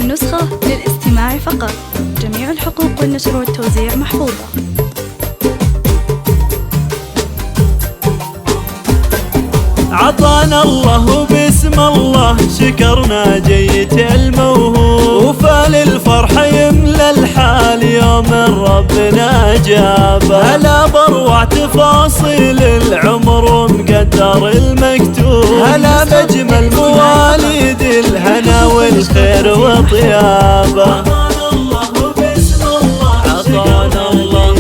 النسخة للاستماع فقط. جميع الحقوق والنشر والتوزيع محفوظة. عطانا الله وباسم الله شكرنا جيت الموهوب، وفالالفرح يملى الحال يوم ربنا جابه. هلا بروع تفاصيل العمر ومقدر المكتوب، هلا بجمل مواليد الهنا والخير وطيابه. عطانا الله وباسم الله عطانا الله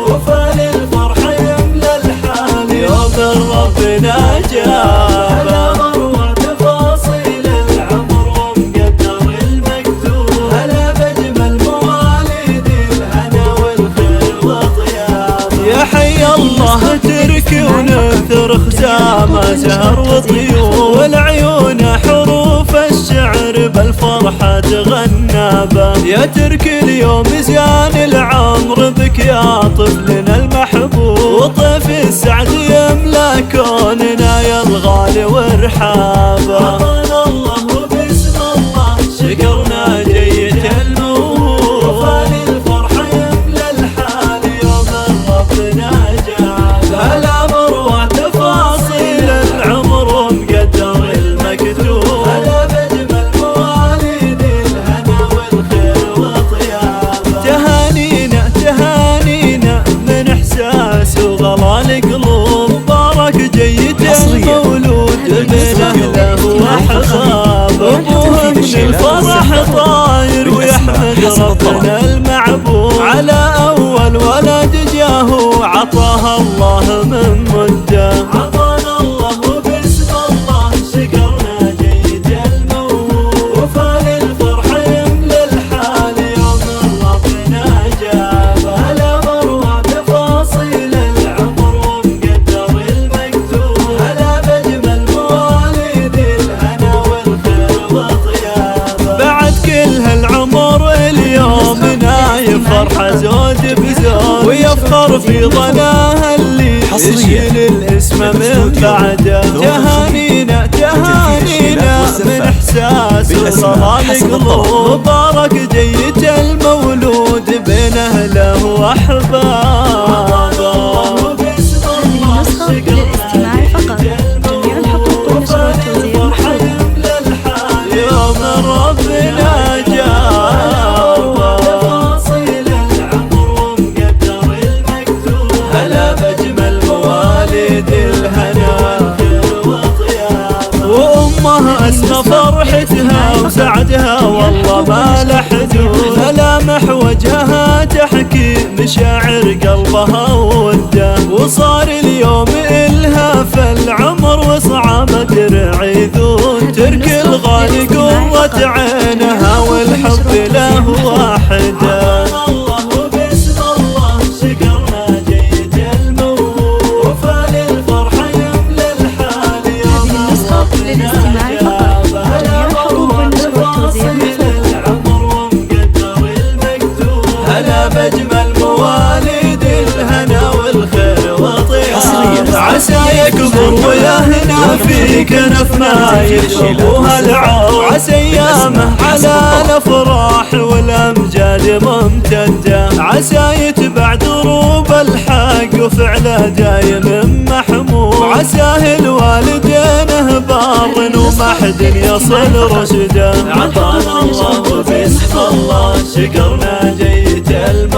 وفالالفرح يملى الحال يوم ربنا جابه. هلا بروع تفاصيل العمر ومقدر المكتوب، هلا بجمل مواليد الهنا والخير وطيابه. يا حي الله تركي ونثر خزامه زهر وطيور، والعيون حروف الشعر بالفرحة تغنى به. يا تركي اليوم زيان العمر بك يا طفلنا المحبوب، وطيف السعد يملى كوننا يا الغالي وارحابه. عطانا الله وباسم الله شكرنا جيت الموهوب، وفالالفرح يملى الحال يوم ربنا جابه. هلا بروع تفاصيل العمر ومقدر المكتوب، هلا بجمل مواليد الهنا والخير وطيابه. تهانينا تهانينا من احساس وغلا القلوب، مبارك جيت المولود من اهله واحبابه. ابوه من الفرح طاير ويحمد ربنا المعبود، على اول ولد جاه عطاها الله من مده. عطانا الله وباسم الله شكرنا جيت الموهوب، وفالالفرح يملى الحال يوم ربنا جابه. هلا بروع تفاصيل العمر ومقدر المكتوب، هلا بجمل مواليد الهنا والخير وطيابه. بعد كل هالعمر اليوم نايف فرحة زود بزود، ويفخر في ظناها اللي يشيل الاسم من بعده. تهانينا تهانينا من احساس وصلال قلوب، مبارك جيت المولود بين اهله واحبابه. هذه النسخة للاستماع فقط. جميع الحقوق والنشر والتوزيع محفوظة. يوم ربنا جابه. تفاصيل العمر ومقدر المكتوب، هلا بجمل مواليد الهنا والخير وطيابه. وامها اسمى فرحتها وسعدها والله ما له حدود، ملامح وجهها تحكي مشاعر قلبها ووده. وصار اليوم إلها فالعمر وصعب درع يذود، ترك الغالي قرة عينها والحب له واحده. الله وباسم الله شكرنا جيت الموهوب، وفالالفرح يملى الحال يوم هذه النسخة للاستماع فقط. جميع الحقوق والنشر والتوزيع محفوظة. هلا بجمل مواليد الهنا والخير وطيابه. عسى يكبر ويهنا في كنف ما يشربوها العور، عسى ايامه على الافراح والامجاد ممتده. عسى يتبع دروب الحق وفعله دايم محمود، عساه الوالدين بار وما حد يصل رشده. عطانا الله وباسم الله شكرنا جيت الموهوب،